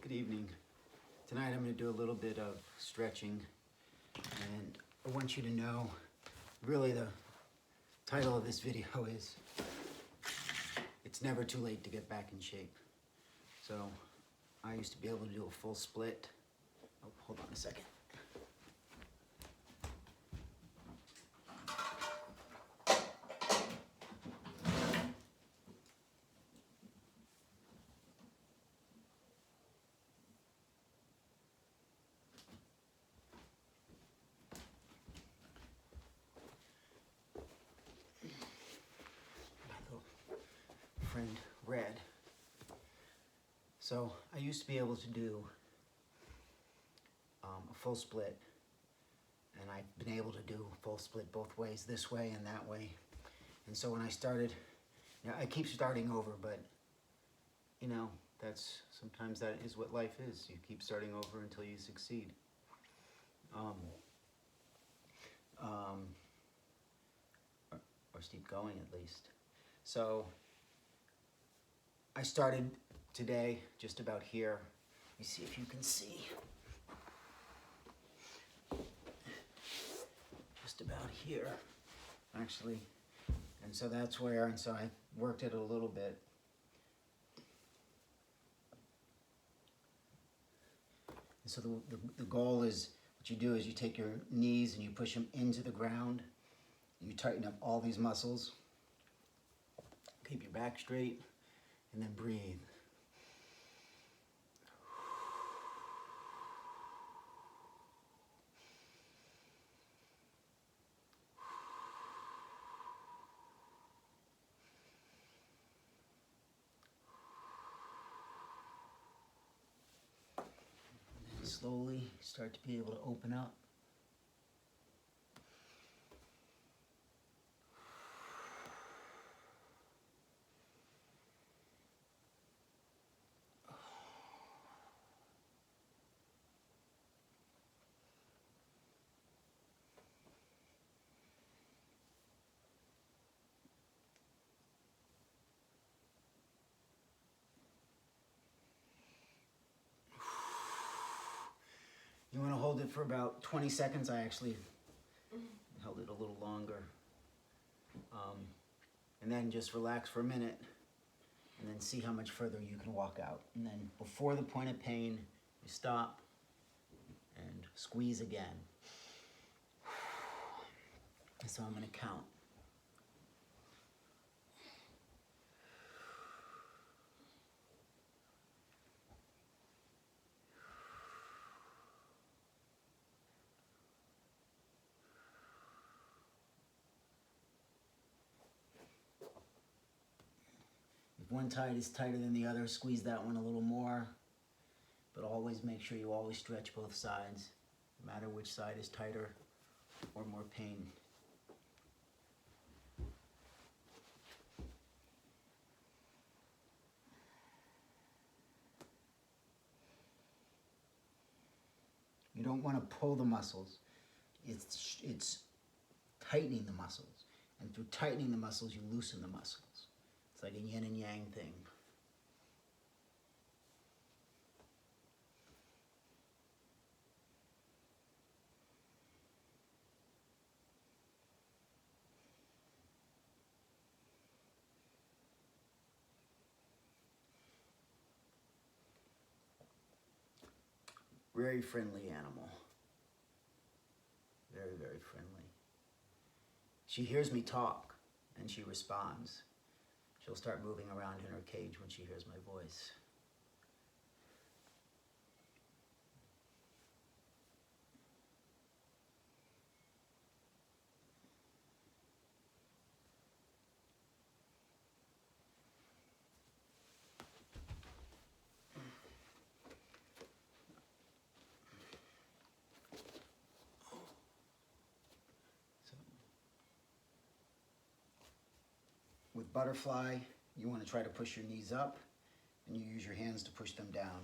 Good evening. Tonight I'm going to do a little bit of stretching, and I want you to know, really the title of this video is, it's never too late to get back in shape. So I used to be able to do a full split. Oh, hold on a second. Friend Red. So I used to be able to do a full split, and I've been able to do a full split both ways, this way and that way. And so when I started, I keep starting over, but sometimes that is what life is. You keep starting over until you succeed. Or keep going at least. So I started today just about here. Let me see if you can see. Just about here, actually. And so that's where, and so I worked it a little bit. And so the goal is, what you do is you take your knees and you push them into the ground. You tighten up all these muscles. Keep your back straight. And then breathe. And then slowly start to be able to open up. You want to hold it for about 20 seconds. I actually held it a little longer. And then just relax for a minute, and then see how much further you can walk out. And then before the point of pain, you stop and squeeze again. So I'm going to count. If one side is tighter than the other, squeeze that one a little more. But always make sure you always stretch both sides, no matter which side is tighter or more pain. You don't want to pull the muscles. It's tightening the muscles. And through tightening the muscles, you loosen the muscles. It's like a yin and yang thing. Very friendly animal. Very, very friendly. She hears me talk and she responds. She'll start moving around in her cage when she hears my voice. With butterfly, you want to try to push your knees up, and you use your hands to push them down,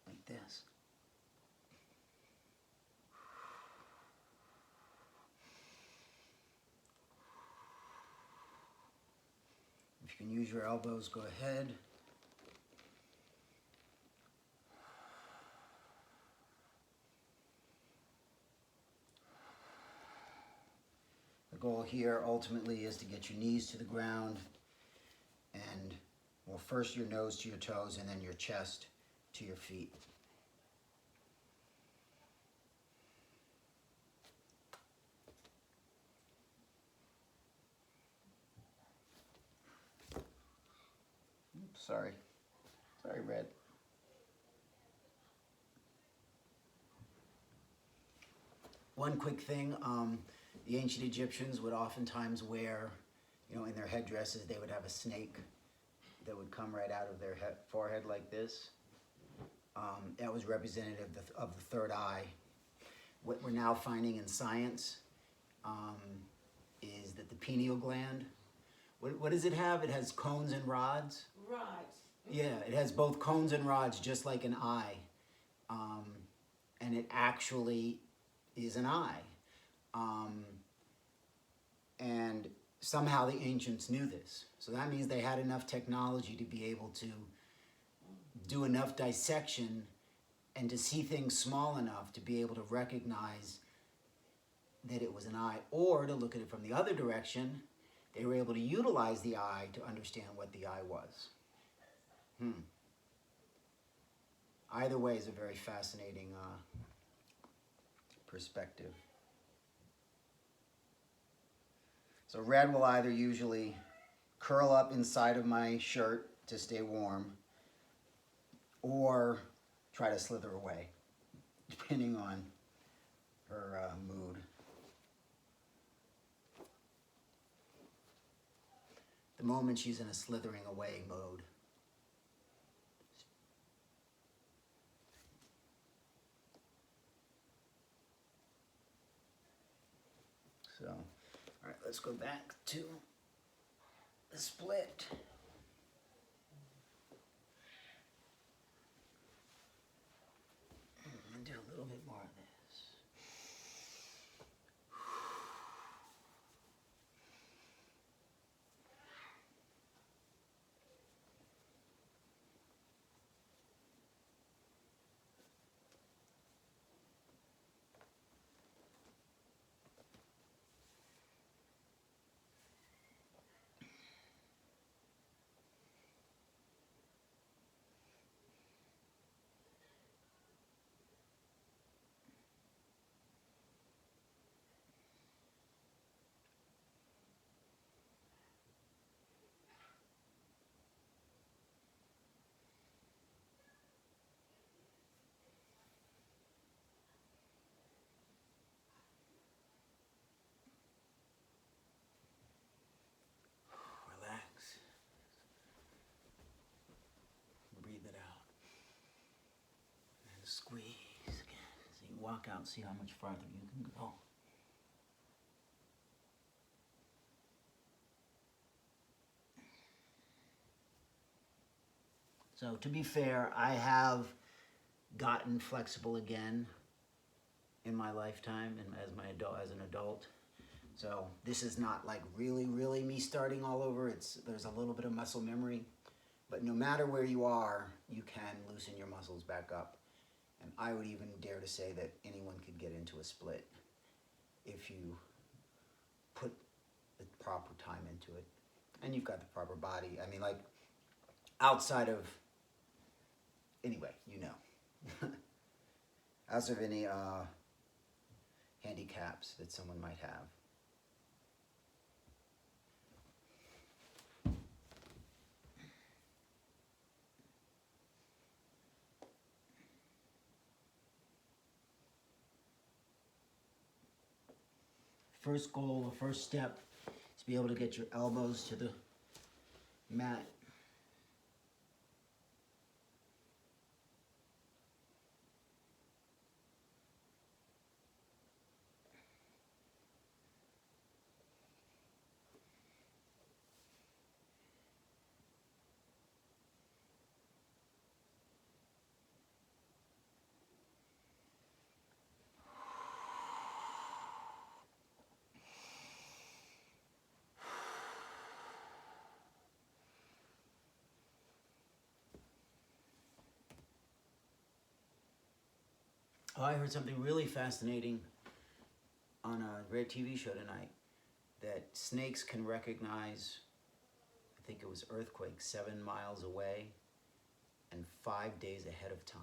like this. If you can use your elbows, go ahead. goal here ultimately is to get your knees to the ground and, well, first your nose to your toes and then your chest to your feet. Oops, sorry, Red. One quick thing, the ancient Egyptians would oftentimes wear, in their headdresses, they would have a snake that would come right out of their forehead like this. That was representative of the third eye. What we're now finding in science is that the pineal gland, what does it have? It has cones and rods? Rods. Yeah, it has both cones and rods, just like an eye. And it actually is an eye. And somehow the ancients knew this. So that means they had enough technology to be able to do enough dissection and to see things small enough to be able to recognize that it was an eye, or to look at it from the other direction, they were able to utilize the eye to understand what the eye was. Either way is a very fascinating perspective. So Red will either usually curl up inside of my shirt to stay warm, or try to slither away, depending on her mood. At the moment, she's in a slithering away mode. So, all right, let's go back to the split. And do a little bit more of this. Relax. Breathe it out. And squeeze again. So you walk out and see how much farther you can go. So to be fair, I have gotten flexible again in my lifetime and as an adult. So this is not like really me starting all over. There's a little bit of muscle memory, but no matter where you are, you can loosen your muscles back up. And I would even dare to say that anyone could get into a split if you put the proper time into it and you've got the proper body. I mean, like, outside of, anyway, outside of any handicaps that someone might have. First goal, the first step is to be able to get your elbows to the mat. Oh, I heard something really fascinating on a great TV show tonight, that snakes can recognize, I think it was earthquakes 7 miles away and 5 days ahead of time.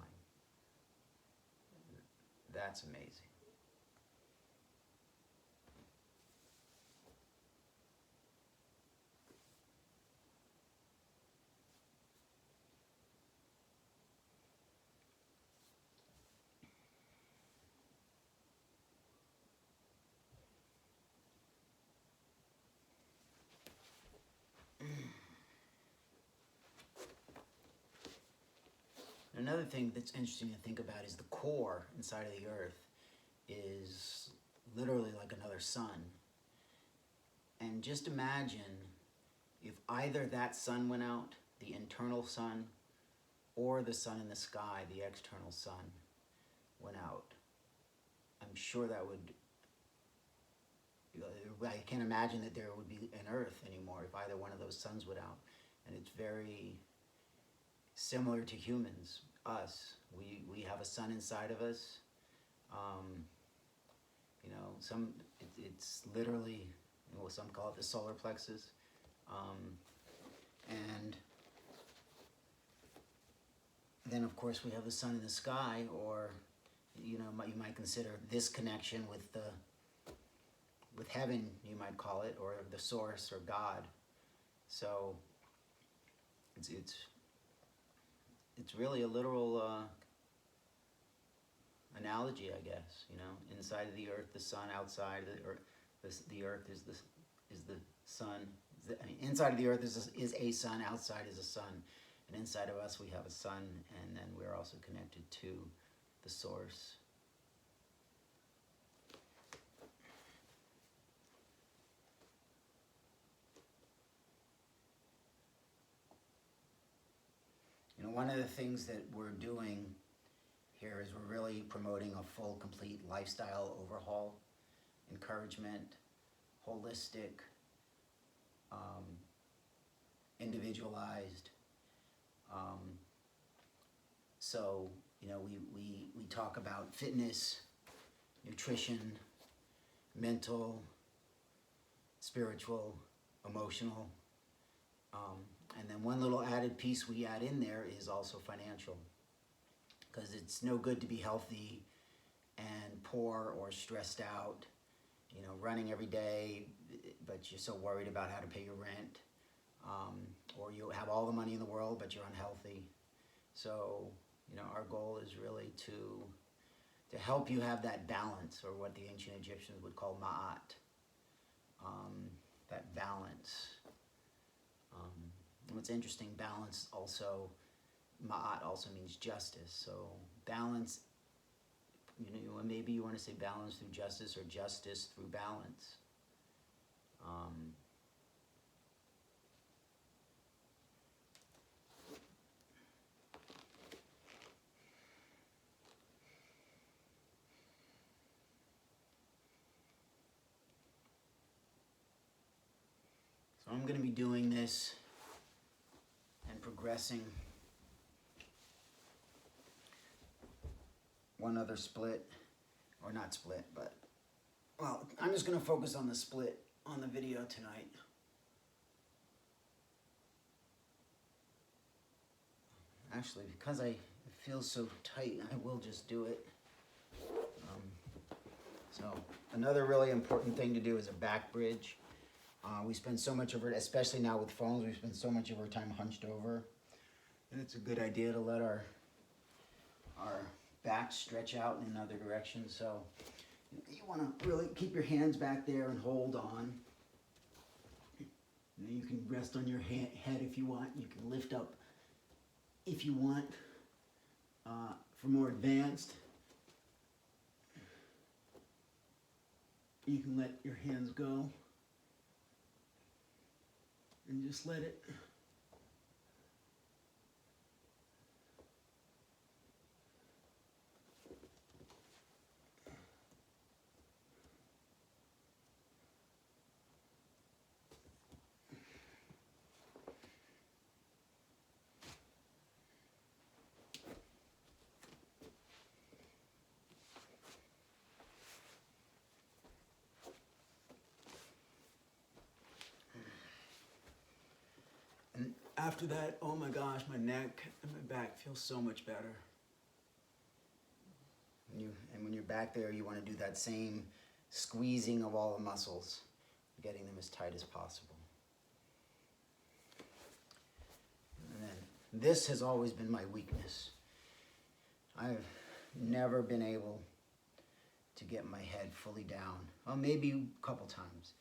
That's amazing. Another thing that's interesting to think about is the core inside of the earth is literally like another sun. And just imagine if either that sun went out, the internal sun, or the sun in the sky, the external sun, went out. I'm sure that would, I can't imagine that there would be an earth anymore if either one of those suns went out. And it's very similar to humans, us. We have a sun inside of us. You know, it's literally, well, some call it the solar plexus. And then of course we have the sun in the sky, or you know, you might consider this connection with heaven, you might call it, or the source, or God. So it's really a literal analogy, I guess. You know, inside of the earth, the sun; outside of the earth, the earth is the sun. I mean, inside of the earth is a sun; outside is a sun, and inside of us we have a sun, and then we're also connected to the source. You know, one of the things that we're doing here is we're really promoting a full, complete lifestyle overhaul, encouragement, holistic, individualized. So, you know, we talk about fitness, nutrition, mental, spiritual, emotional. And then one little added piece we add in there is also financial, because it's no good to be healthy and poor or stressed out, you know, running every day, but you're so worried about how to pay your rent, or you have all the money in the world, but you're unhealthy. So, you know, our goal is really to help you have that balance, or what the ancient Egyptians would call ma'at, that balance. What's interesting, balance also, ma'at also means justice. So balance, you know, maybe you want to say balance through justice, or justice through balance. So I'm going to be doing this and progressing. One other split, or not split, but, well, I'm just going to focus on the split on the video tonight. Actually, because I feel so tight, I will just do it. So another really important thing to do is a back bridge. We spend so much of our, especially now with phones, we spend so much of our time hunched over. And it's a good idea to let our back stretch out in another direction. So you want to really keep your hands back there and hold on. And then you can rest on your head if you want. You can lift up if you want. For more advanced, you can let your hands go and just let it. after that, oh my gosh, my neck and my back feel so much better. And when you're back there, you want to do that same squeezing of all the muscles, getting them as tight as possible. And then this has always been my weakness. I've never been able to get my head fully down. Well, maybe a couple times,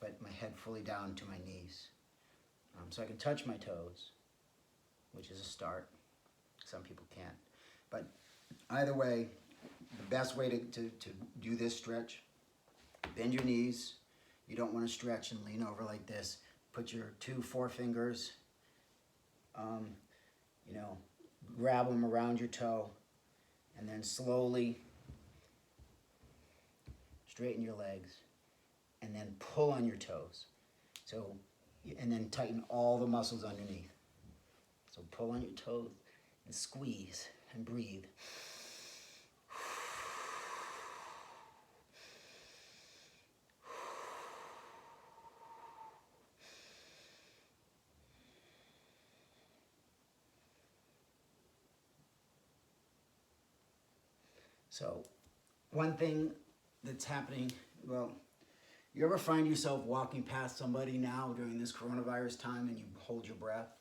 but my head fully down to my knees. So I can touch my toes, which is a start. Some people can't. But either way, the best way to do this stretch, bend your knees. You don't want to stretch and lean over like this. Put your 2 forefingers, grab them around your toe, and then slowly straighten your legs, and then pull on your toes. So, and then tighten all the muscles underneath. So pull on your toes and squeeze and breathe. So, one thing that's happening, well, you ever find yourself walking past somebody now during this coronavirus time and you hold your breath?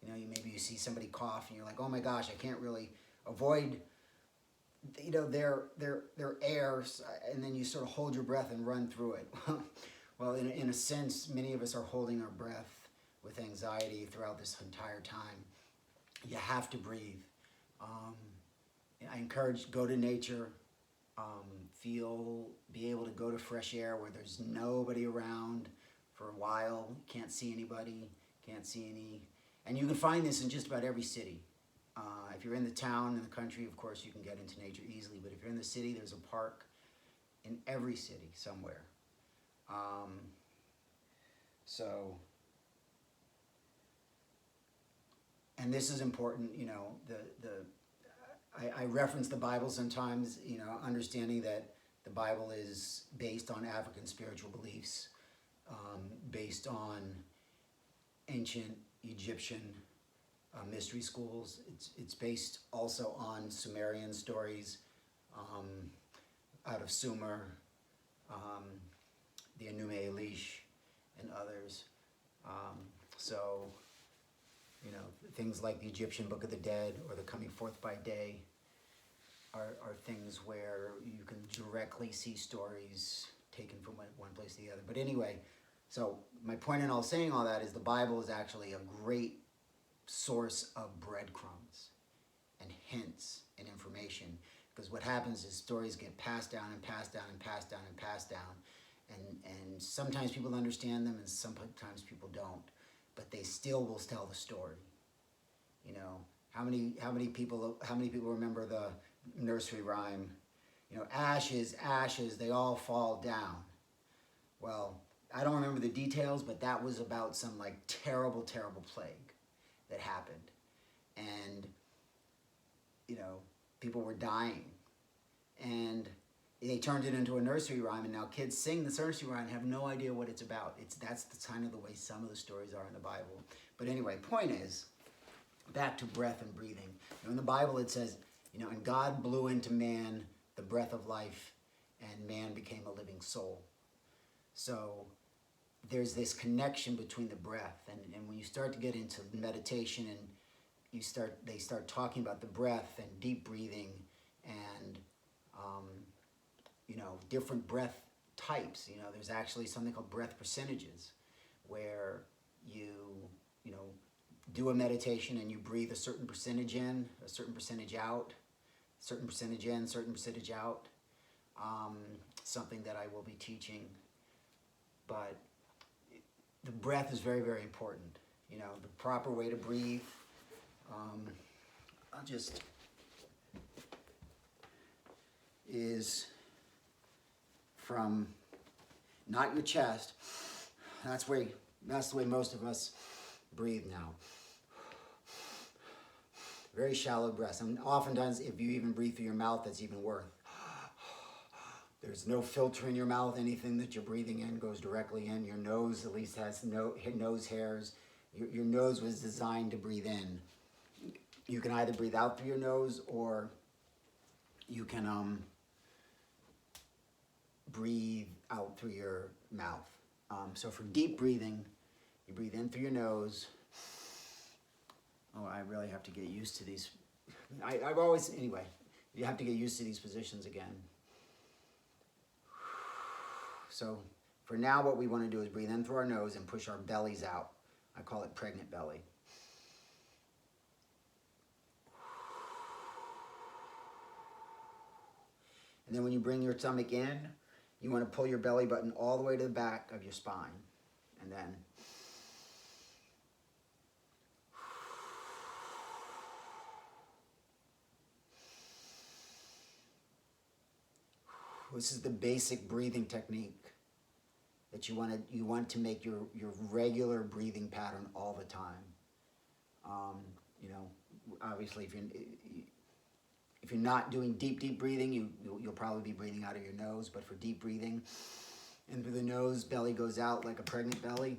Maybe you see somebody cough and you're like, oh my gosh, I can't really avoid, their air, and then you sort of hold your breath and run through it. Well, in a sense, many of us are holding our breath with anxiety throughout this entire time. You have to breathe. I encourage, go to nature, be able to go to fresh air where there's nobody around for a while, can't see anybody, and you can find this in just about every city. If you're in the town, in the country, of course, you can get into nature easily, but if you're in the city, there's a park in every city somewhere. And this is important, I reference the Bible sometimes, understanding that the Bible is based on African spiritual beliefs, based on ancient Egyptian mystery schools. It's based also on Sumerian stories out of Sumer, the Enuma Elish, and others. Things like the Egyptian Book of the Dead or the Coming Forth by Day are things where you can directly see stories taken from one place to the other. But anyway, so my point in all saying all that is the Bible is actually a great source of breadcrumbs and hints and information, because what happens is stories get passed down and passed down and passed down and passed down, and sometimes people understand them and sometimes people don't, but they still will tell the story. How many people remember the nursery rhyme, ashes, ashes, they all fall down? Well, I don't remember the details, but that was about some terrible, terrible plague that happened. And, people were dying. And they turned it into a nursery rhyme, and now kids sing the nursery rhyme and have no idea what it's about. That's the kind of the way some of the stories are in the Bible. But anyway, point is, back to breath and breathing. In the Bible it says, and God blew into man the breath of life, and man became a living soul. So there's this connection between the breath, and when you start to get into meditation and they start talking about the breath and deep breathing and different breath types. There's actually something called breath percentages, where you do a meditation and you breathe a certain percentage in, a certain percentage out, certain percentage in, certain percentage out. Something that I will be teaching. But the breath is very, very important. The proper way to breathe. Is from not your chest. That's the way most of us breathe now. Very shallow breaths. And oftentimes, if you even breathe through your mouth, that's even worse. There's no filter in your mouth. Anything that you're breathing in goes directly in. Your nose at least has no nose hairs. Your nose was designed to breathe in. You can either breathe out through your nose, or you can breathe out through your mouth. So for deep breathing, you breathe in through your nose. Oh, I really have to get used to these. I've always, anyway, you have to get used to these positions again. So for now, what we want to do is breathe in through our nose and push our bellies out. I call it pregnant belly. And then when you bring your stomach in, you want to pull your belly button all the way to the back of your spine. And then this is the basic breathing technique that you want to make your regular breathing pattern all the time. You know, obviously, if you're not doing deep breathing, you'll probably be breathing out of your nose. But for deep breathing, in through the nose, belly goes out like a pregnant belly.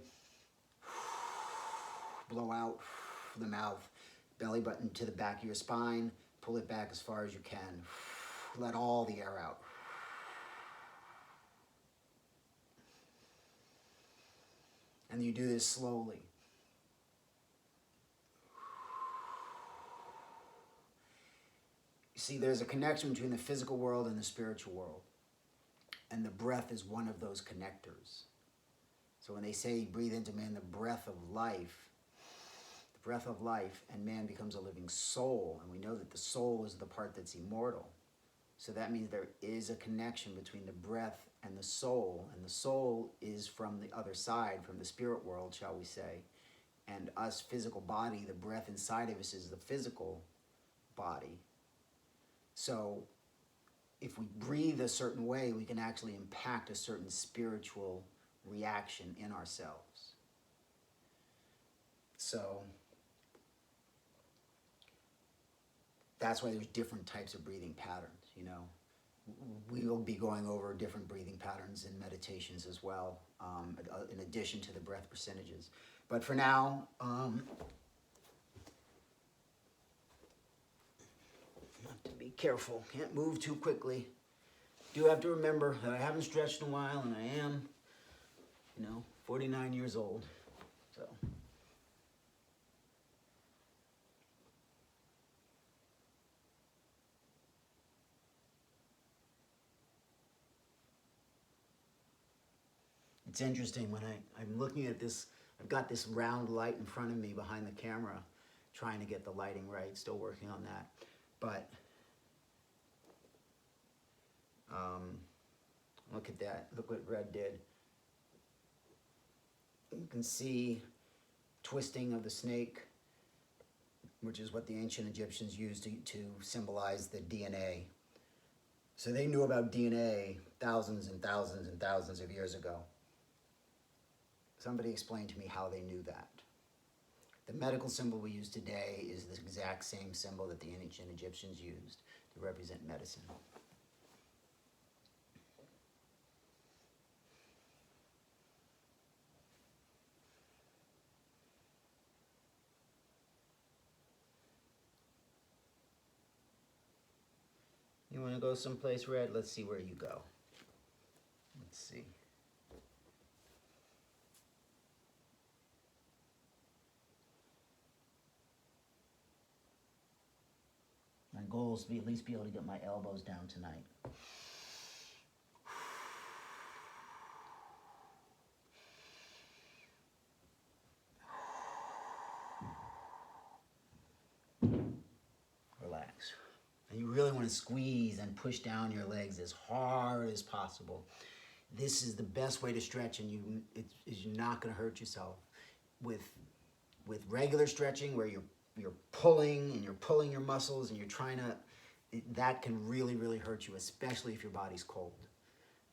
Blow out the mouth, belly button to the back of your spine. Pull it back as far as you can. Let all the air out. And you do this slowly. You see, there's a connection between the physical world and the spiritual world. And the breath is one of those connectors. So when they say breathe into man the breath of life, and man becomes a living soul. And we know that the soul is the part that's immortal. So that means there is a connection between the breath and the soul is from the other side, from the spirit world, shall we say. And us physical body, the breath inside of us is the physical body. So if we breathe a certain way, we can actually impact a certain spiritual reaction in ourselves. So that's why there's different types of breathing patterns, you know. We will be going over different breathing patterns in meditations as well, in addition to the breath percentages. But for now, have to be careful. Can't move too quickly. Do have to remember that I haven't stretched in a while, and I am, 49 years old. So. It's interesting when I'm looking at this, I've got this round light in front of me behind the camera, trying to get the lighting right, still working on that. But look at that, look what red did. You can see twisting of the snake, which is what the ancient Egyptians used to symbolize the DNA. So they knew about DNA thousands and thousands and thousands of years ago. Somebody explained to me how they knew that. The medical symbol we use today is the exact same symbol that the ancient Egyptians used to represent medicine. You want to go someplace red? Let's see where you go. Let's see. My goal is to at least be able to get my elbows down tonight. Relax. And you really want to squeeze and push down your legs as hard as possible. This is the best way to stretch, and you're not going to hurt yourself. With regular stretching, where you're pulling and you're pulling your muscles and you're trying to, that can really, really hurt you, especially if your body's cold.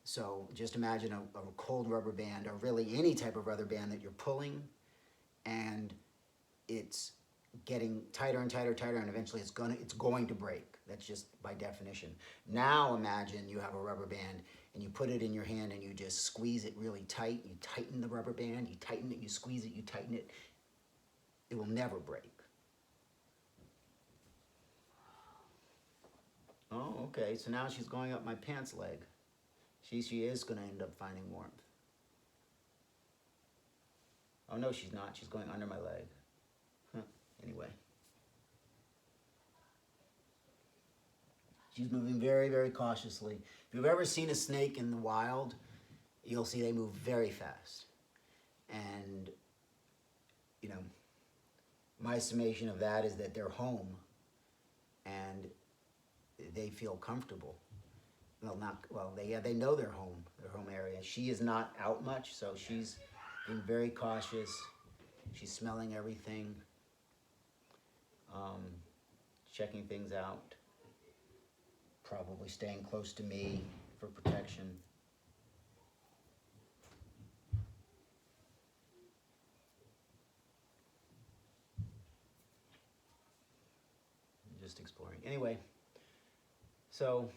So just imagine a cold rubber band, or really any type of rubber band that you're pulling, and it's getting tighter and tighter, and eventually it's going to break. That's just by definition. Now imagine you have a rubber band and you put it in your hand and you just squeeze it really tight. You tighten the rubber band, you tighten it, you squeeze it, you tighten it. it will never break. Oh, okay, so now she's going up my pants leg. She is going to end up finding warmth. Oh, no, she's not. She's going under my leg. Huh. Anyway. She's moving very, very cautiously. If you've ever seen a snake in the wild, you'll see they move very fast. And, you know, my summation of that is that they're home and they feel comfortable. They know their home area. She is not out much, so she's being very cautious. She's smelling everything, checking things out, probably staying close to me for protection. Just exploring. Anyway, so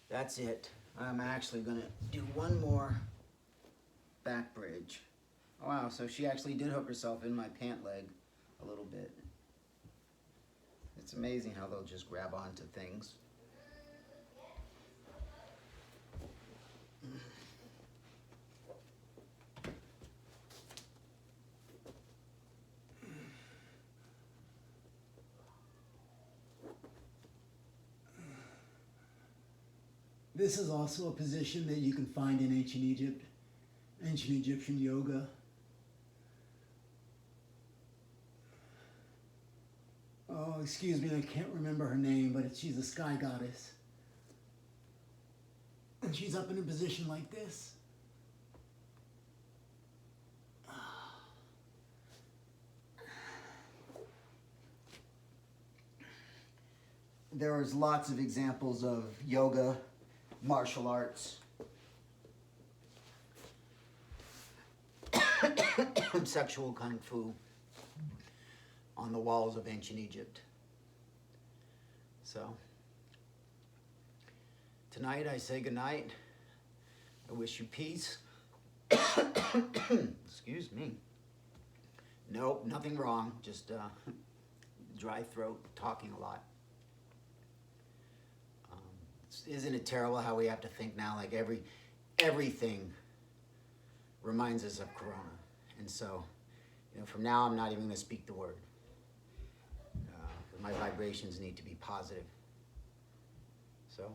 that's it. I'm actually going to do one more back bridge. Oh, wow, so she actually did hook herself in my pant leg a little bit. It's amazing how they'll just grab onto things. This is also a position that you can find in ancient Egypt, ancient Egyptian yoga. Oh, excuse me, I can't remember her name, but she's a sky goddess. And she's up in a position like this. There's lots of examples of yoga, martial arts, sexual kung fu on the walls of ancient Egypt. So, tonight I say goodnight. I wish you peace. Excuse me. Nope, nothing wrong. Just dry throat, talking a lot. Isn't it terrible how we have to think now like everything reminds us of Corona? And so, you know, from now I'm not even going to speak the word. My vibrations need to be positive. So,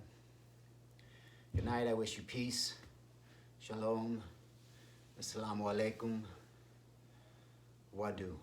good night. I wish you peace. Shalom. Assalamu alaikum. Wadu.